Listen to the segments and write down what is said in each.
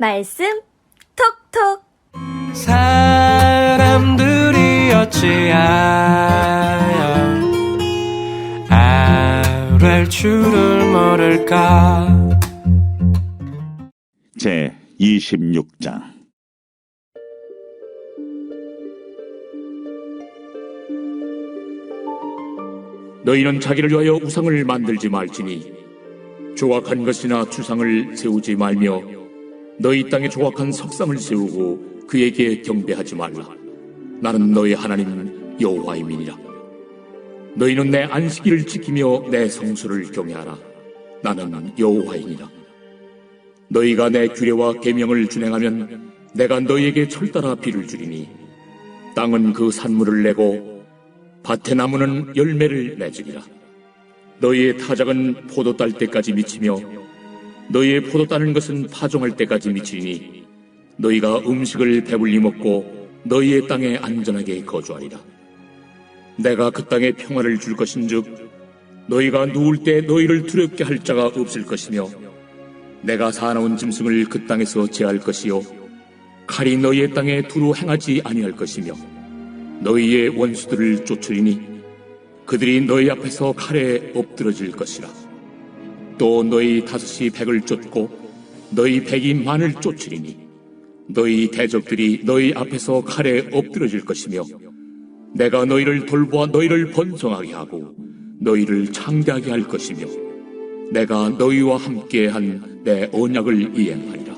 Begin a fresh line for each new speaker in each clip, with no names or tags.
말씀 톡톡.
사람들이 어찌하여 아랠 줄을 모를까.
제 26장.
너희는 자기를 위하여 우상을 만들지 말지니 조각한 것이나 추상을 세우지 말며 너희 땅에 조각한 석상을 세우고 그에게 경배하지 말라. 나는 너희 하나님 여호와임이니라. 너희는 내 안식일을 지키며 내 성수를 경외하라. 나는 여호와이니라. 너희가 내 규례와 계명을 준행하면 내가 너희에게 철따라 비를 주리니 땅은 그 산물을 내고 밭의 나무는 열매를 맺으리라. 너희의 타작은 포도 딸 때까지 미치며 너희의 포도 따는 것은 파종할 때까지 미치리니 너희가 음식을 배불리 먹고 너희의 땅에 안전하게 거주하리라. 내가 그 땅에 평화를 줄 것인즉 너희가 누울 때 너희를 두렵게 할 자가 없을 것이며 내가 사나운 짐승을 그 땅에서 제할 것이요 칼이 너희의 땅에 두루 행하지 아니할 것이며 너희의 원수들을 쫓으리니 그들이 너희 앞에서 칼에 엎드러질 것이라. 또 너희 다섯이 백을 쫓고 너희 백이 만을 쫓으리니 너희 대적들이 너희 앞에서 칼에 엎드러질 것이며 내가 너희를 돌보아 너희를 번성하게 하고 너희를 창대하게 할 것이며 내가 너희와 함께한 내 언약을 이행하리라.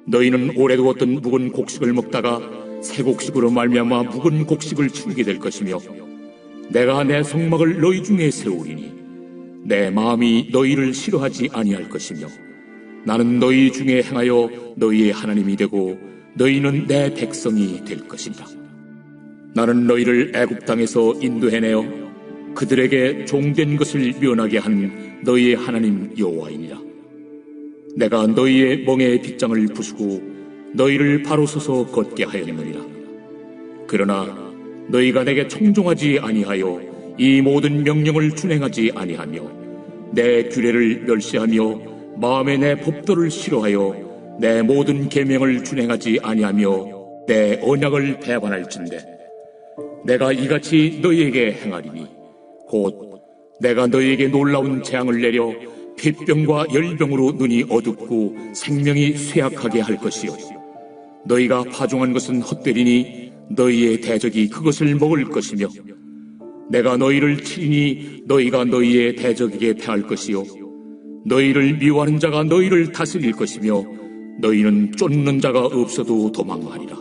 너희는 오래 두었던 묵은 곡식을 먹다가 새 곡식으로 말미암아 묵은 곡식을 치우게 될 것이며 내가 내 성막을 너희 중에 세우리니 내 마음이 너희를 싫어하지 아니할 것이며 나는 너희 중에 행하여 너희의 하나님이 되고 너희는 내 백성이 될 것이다. 나는 너희를 애굽 땅에서 인도해내어 그들에게 종된 것을 면하게 한 너희의 하나님 여호와이니라. 내가 너희의 멍에 빗장을 부수고 너희를 바로 서서 걷게 하였느니라. 그러나 너희가 내게 청종하지 아니하여 이 모든 명령을 준행하지 아니하며 내 규례를 멸시하며 마음에 내 법도를 싫어하여 내 모든 계명을 준행하지 아니하며 내 언약을 배반할진대 내가 이같이 너희에게 행하리니 곧 내가 너희에게 놀라운 재앙을 내려 폐병과 열병으로 눈이 어둡고 생명이 쇠약하게 할 것이요 너희가 파종한 것은 헛되리니 너희의 대적이 그것을 먹을 것이며 내가 너희를 치리니 너희가 너희의 대적에게 패할 것이요 너희를 미워하는 자가 너희를 다스릴 것이며 너희는 쫓는 자가 없어도 도망하리라.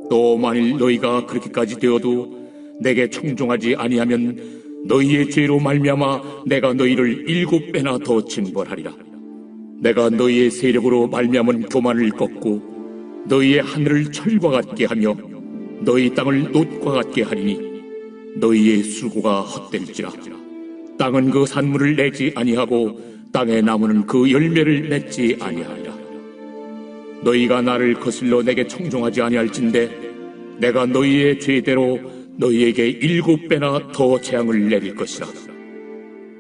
또 만일 너희가 그렇게까지 되어도 내게 청종하지 아니하면 너희의 죄로 말미암아 내가 너희를 7배나 더 징벌하리라. 내가 너희의 세력으로 말미암은 교만을 꺾고 너희의 하늘을 철과 같게 하며 너희 땅을 놋과 같게 하리니 너희의 수고가 헛될지라. 땅은 그 산물을 내지 아니하고 땅의 나무는 그 열매를 맺지 아니하리라. 너희가 나를 거슬러 내게 청종하지 아니할진대 내가 너희의 죄대로 너희에게 7배나 더 재앙을 내릴 것이라.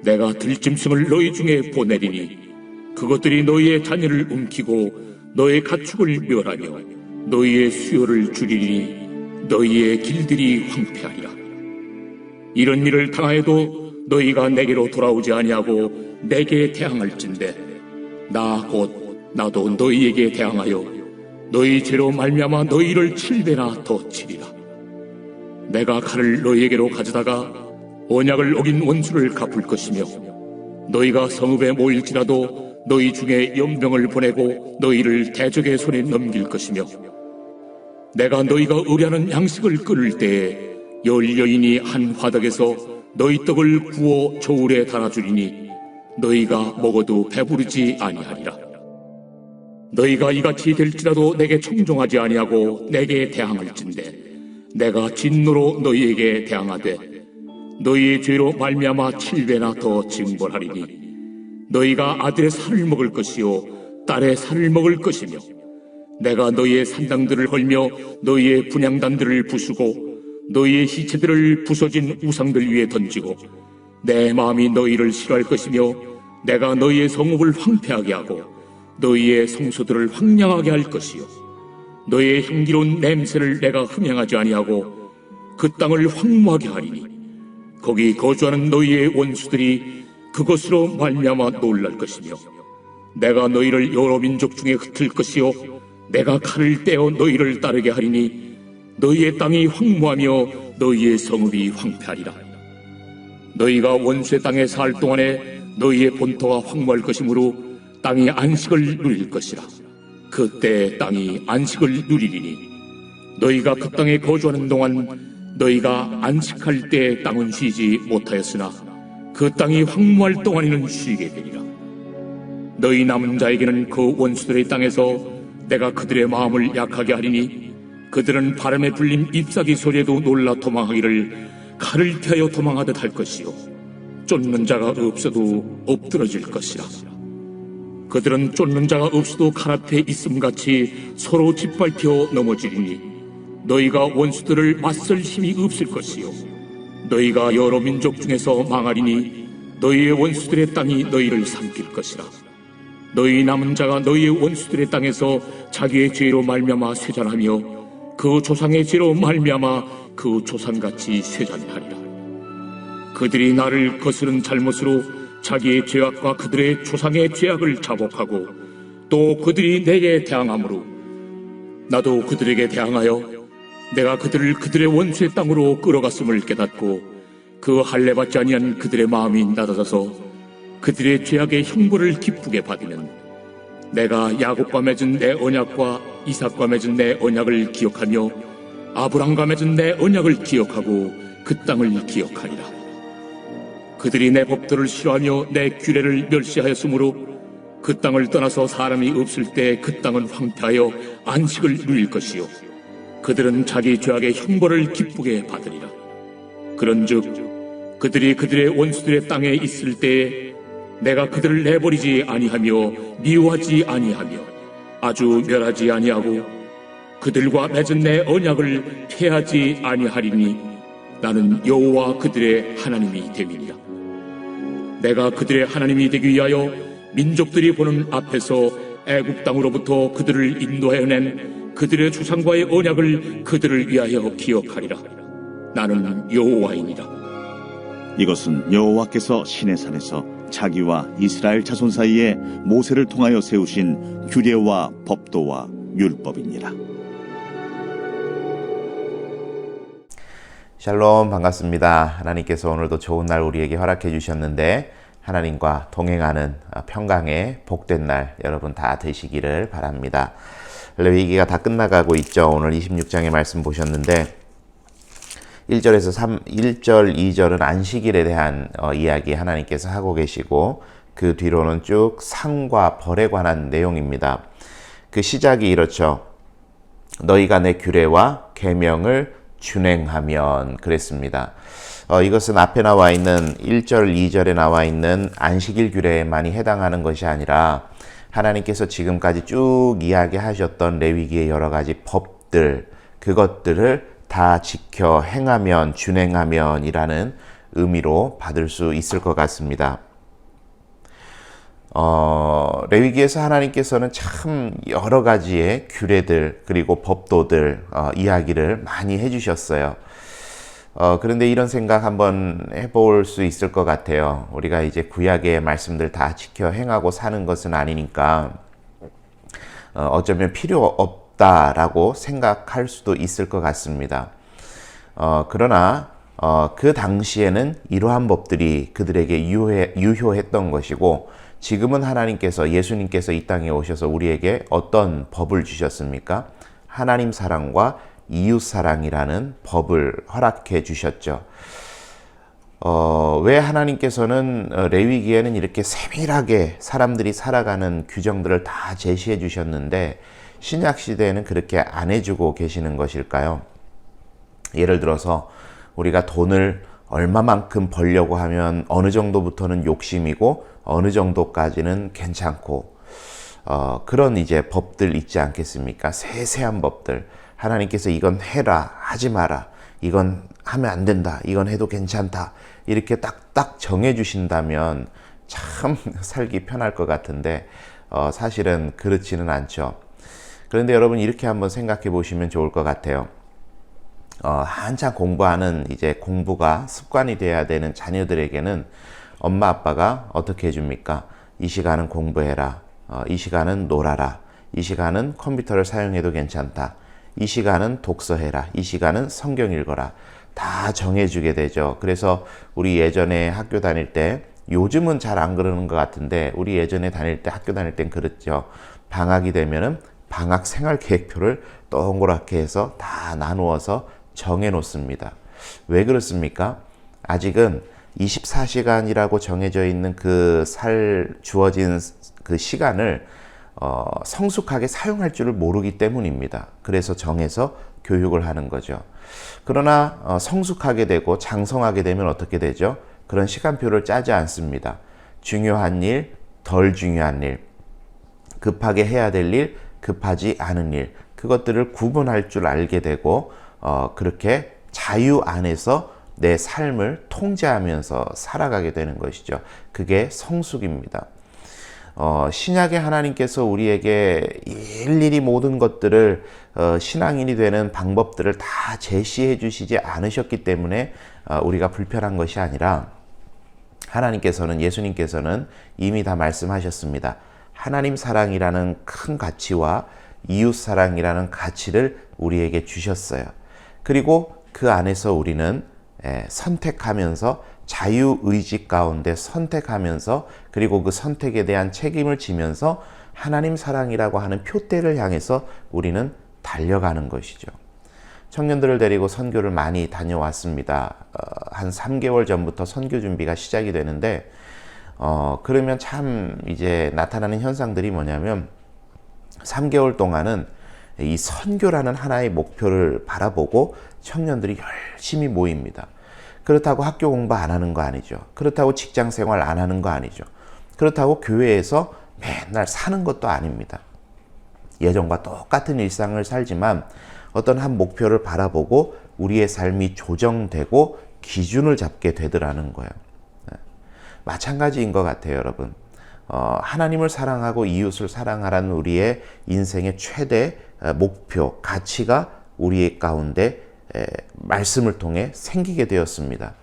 내가 들짐승을 너희 중에 보내리니 그것들이 너희의 자녀를 움키고 너의 가축을 멸하며 너희의 수요를 줄이니 너희의 길들이 황폐하리라. 이런 일을 당하여도 너희가 내게로 돌아오지 아니하고 내게 대항할진대 나 곧 나도 너희에게 대항하여 너희 죄로 말미암아 너희를 7배나 더 치리라. 내가 칼을 너희에게로 가져다가 언약을 어긴 원수를 갚을 것이며 너희가 성읍에 모일지라도 너희 중에 연병을 보내고 너희를 대적의 손에 넘길 것이며 내가 너희가 의뢰하는 양식을 끊을 때에 열 여인이 한 화덕에서 너희 떡을 구워 저울에 달아주리니 너희가 먹어도 배부르지 아니하리라. 너희가 이같이 될지라도 내게 청종하지 아니하고 내게 대항할진대 내가 진노로 너희에게 대항하되 너희의 죄로 말미암아 7배나 더 징벌하리니 너희가 아들의 살을 먹을 것이요 딸의 살을 먹을 것이며 내가 너희의 산당들을 헐며 너희의 분향단들을 부수고 너희의 시체들을 부서진 우상들 위에 던지고 내 마음이 너희를 싫어할 것이며 내가 너희의 성읍을 황폐하게 하고 너희의 성소들을 황량하게 할 것이요 너희의 향기로운 냄새를 내가 흠양하지 아니하고 그 땅을 황무하게 하리니 거기 거주하는 너희의 원수들이 그것으로 말미암아 놀랄 것이며 내가 너희를 여러 민족 중에 흩을 것이요 내가 칼을 떼어 너희를 따르게 하리니 너희의 땅이 황무하며 너희의 성읍이 황폐하리라. 너희가 원수의 땅에 살 동안에 너희의 본토가 황무할 것이므로 땅이 안식을 누릴 것이라. 그때 땅이 안식을 누리리니 너희가 그 땅에 거주하는 동안 너희가 안식할 때 땅은 쉬지 못하였으나 그 땅이 황무할 동안에는 쉬게 되리라. 너희 남은 자에게는 그 원수들의 땅에서 내가 그들의 마음을 약하게 하리니 그들은 바람에 불린 잎사귀 소리에도 놀라 도망하기를 칼을 피하여 도망하듯 할 것이요 쫓는 자가 없어도 엎드러질 것이라. 그들은 쫓는 자가 없어도 칼 앞에 있음같이 서로 짓밟혀 넘어지리니 너희가 원수들을 맞설 힘이 없을 것이요 너희가 여러 민족 중에서 망하리니 너희의 원수들의 땅이 너희를 삼킬 것이라. 너희 남은 자가 너희의 원수들의 땅에서 자기의 죄로 말미암아 쇠잔하며 그 조상의 죄로 말미암아 그 조상같이 쇠잔하리라. 그들이 나를 거스른 잘못으로 자기의 죄악과 그들의 조상의 죄악을 자복하고 또 그들이 내게 대항함으로 나도 그들에게 대항하여 내가 그들을 그들의 원수의 땅으로 끌어갔음을 깨닫고 그 할례받지 아니한 그들의 마음이 낮아져서 그들의 죄악의 형벌을 기쁘게 받으면 내가 야곱과 맺은 내 언약과 이삭과 맺은 내 언약을 기억하며 아브람과 맺은 내 언약을 기억하고 그 땅을 기억하리라. 그들이 내 법도를 싫어하며 내 규례를 멸시하였으므로 그 땅을 떠나서 사람이 없을 때 그 땅은 황폐하여 안식을 누릴 것이요 그들은 자기 죄악의 형벌을 기쁘게 받으리라. 그런즉 그들이 그들의 원수들의 땅에 있을 때에 내가 그들을 내버리지 아니하며 미워하지 아니하며 아주 멸하지 아니하고 그들과 맺은 내 언약을 폐하지 아니하리니 나는 여호와 그들의 하나님이 됨이니라. 내가 그들의 하나님이 되기 위하여 민족들이 보는 앞에서 애굽 땅으로부터 그들을 인도하여 낸 그들의 조상과의 언약을 그들을 위하여 기억하리라. 나는 여호와이니라.
이것은 여호와께서 시내산에서 자기와 이스라엘 자손 사이에 모세를 통하여 세우신 규례와 법도와 율법이니라.
샬롬, 반갑습니다. 하나님께서 오늘도 좋은 날 우리에게 허락해 주셨는데 하나님과 동행하는 평강의 복된 날 여러분 다 되시기를 바랍니다. 레위기가 다 끝나가고 있죠. 오늘 26장의 말씀 보셨는데 1절에서 1절, 2절은 안식일에 대한 이야기 하나님께서 하고 계시고 그 뒤로는 쭉 상과 벌에 관한 내용입니다. 그 시작이 이렇죠. 너희가 내 규례와 계명을 준행하면 그랬습니다. 이것은 앞에 나와 있는 1절, 2절에 나와 있는 안식일 규례에 많이 해당하는 것이 아니라 하나님께서 지금까지 쭉 이야기하셨던 레위기의 여러 가지 법들, 그것들을 다 지켜 행하면, 준행하면 이라는 의미로 받을 수 있을 것 같습니다. 레위기에서 하나님께서는 참 여러 가지의 규례들 그리고 법도들 이야기를 많이 해주셨어요. 그런데 이런 생각 한번 해볼 수 있을 것 같아요. 우리가 이제 구약의 말씀들 다 지켜 행하고 사는 것은 아니니까 어쩌면 필요 없다라고 생각할 수도 있을 것 같습니다. 그러나 그 당시에는 이러한 법들이 그들에게 유효했던 것이고 지금은 하나님께서 예수님께서 이 땅에 오셔서 우리에게 어떤 법을 주셨습니까? 하나님 사랑과 이웃 사랑이라는 법을 허락해 주셨죠. 왜 하나님께서는 레위기에는 이렇게 세밀하게 사람들이 살아가는 규정들을 다 제시해 주셨는데 신약 시대에는 그렇게 안 해주고 계시는 것일까요? 예를 들어서 우리가 돈을 얼마만큼 벌려고 하면 어느 정도부터는 욕심이고 어느 정도까지는 괜찮고 그런 이제 법들 있지 않겠습니까? 세세한 법들. 하나님께서 이건 해라, 하지 마라, 이건 하면 안 된다, 이건 해도 괜찮다 이렇게 딱딱 정해 주신다면 참 살기 편할 것 같은데 사실은 그렇지는 않죠. 그런데 여러분 이렇게 한번 생각해 보시면 좋을 것 같아요. 한창 공부하는 이제 공부가 습관이 돼야 되는 자녀들에게는 엄마 아빠가 어떻게 해줍니까? 이 시간은 공부해라. 이 시간은 놀아라. 이 시간은 컴퓨터를 사용해도 괜찮다. 이 시간은 독서해라. 이 시간은 성경 읽어라. 다 정해주게 되죠. 그래서 우리 예전에 학교 다닐 때, 요즘은 잘 안 그러는 것 같은데 우리 예전에 다닐 때 학교 다닐 땐 그랬죠. 방학이 되면은 방학 생활 계획표를 동그랗게 해서 다 나누어서 정해 놓습니다. 왜 그렇습니까? 아직은 24시간이라고 정해져 있는 주어진 그 시간을 성숙하게 사용할 줄을 모르기 때문입니다. 그래서 정해서 교육을 하는 거죠. 그러나 성숙하게 되고 장성하게 되면 어떻게 되죠? 그런 시간표를 짜지 않습니다. 중요한 일, 덜 중요한 일, 급하게 해야 될 일, 급하지 않은 일, 그것들을 구분할 줄 알게 되고 그렇게 자유 안에서 내 삶을 통제하면서 살아가게 되는 것이죠. 그게 성숙입니다. 신약의 하나님께서 우리에게 일일이 모든 것들을 신앙인이 되는 방법들을 다 제시해 주시지 않으셨기 때문에 우리가 불편한 것이 아니라 예수님께서는 이미 다 말씀하셨습니다. 하나님 사랑이라는 큰 가치와 이웃 사랑이라는 가치를 우리에게 주셨어요. 그리고 그 안에서 우리는 선택하면서 자유의지 가운데 선택하면서 그리고 그 선택에 대한 책임을 지면서 하나님 사랑이라고 하는 표대를 향해서 우리는 달려가는 것이죠. 청년들을 데리고 선교를 많이 다녀왔습니다. 한 3개월 전부터 선교 준비가 시작이 되는데 그러면 참 이제 나타나는 현상들이 뭐냐면 3개월 동안은 이 선교라는 하나의 목표를 바라보고 청년들이 열심히 모입니다. 그렇다고 학교 공부 안 하는 거 아니죠. 그렇다고 직장 생활 안 하는 거 아니죠. 그렇다고 교회에서 맨날 사는 것도 아닙니다. 예전과 똑같은 일상을 살지만 어떤 한 목표를 바라보고 우리의 삶이 조정되고 기준을 잡게 되더라는 거예요. 마찬가지인 것 같아요, 여러분. 하나님을 사랑하고 이웃을 사랑하라는 우리의 인생의 최대 목표, 가치가 우리 가운데 말씀을 통해 생기게 되었습니다.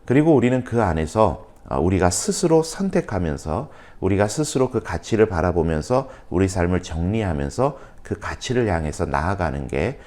그리고 우리는 그 안에서 우리가 스스로 선택하면서 우리가 스스로 그 가치를 바라보면서 우리 삶을 정리하면서 그 가치를 향해서 나아가는 게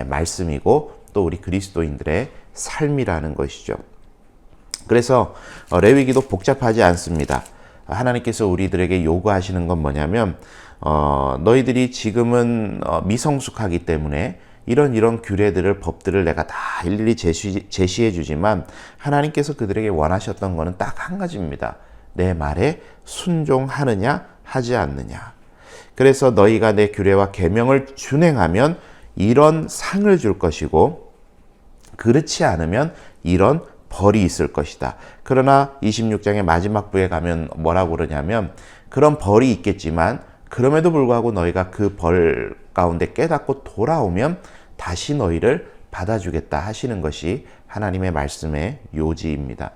말씀이고 또 우리 그리스도인들의 삶이라는 것이죠. 그래서 레위기도 복잡하지 않습니다. 하나님께서 우리들에게 요구하시는 건 뭐냐면 너희들이 지금은 미성숙하기 때문에 이런 규례들을 법들을 내가 다 일일이 제시해 주지만 하나님께서 그들에게 원하셨던 것은 딱 한 가지입니다. 내 말에 순종하느냐 하지 않느냐. 그래서 너희가 내 규례와 계명을 준행하면 이런 상을 줄 것이고 그렇지 않으면 이런 벌이 있을 것이다. 그러나 26장의 마지막 부에 가면 뭐라고 그러냐면 그런 벌이 있겠지만 그럼에도 불구하고 너희가 그 벌 가운데 깨닫고 돌아오면 다시 너희를 받아주겠다 하시는 것이 하나님의 말씀의 요지입니다.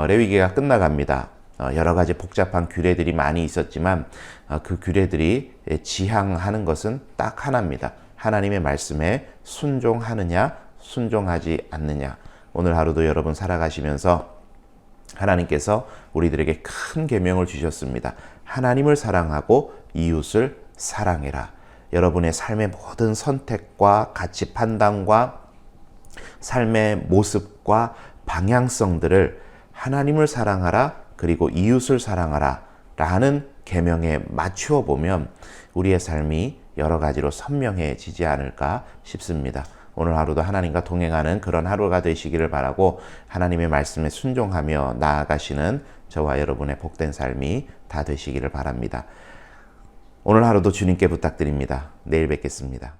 레위기가 끝나갑니다. 여러 가지 복잡한 규례들이 많이 있었지만 그 규례들이 지향하는 것은 딱 하나입니다. 하나님의 말씀에 순종하느냐 순종하지 않느냐. 오늘 하루도 여러분 살아가시면서 하나님께서 우리들에게 큰 계명을 주셨습니다. 하나님을 사랑하고 이웃을 사랑해라. 여러분의 삶의 모든 선택과 가치 판단과 삶의 모습과 방향성들을 하나님을 사랑하라 그리고 이웃을 사랑하라 라는 계명에 맞추어 보면 우리의 삶이 여러 가지로 선명해지지 않을까 싶습니다. 오늘 하루도 하나님과 동행하는 그런 하루가 되시기를 바라고 하나님의 말씀에 순종하며 나아가시는 저와 여러분의 복된 삶이 다 되시기를 바랍니다. 오늘 하루도 주님께 부탁드립니다. 내일 뵙겠습니다.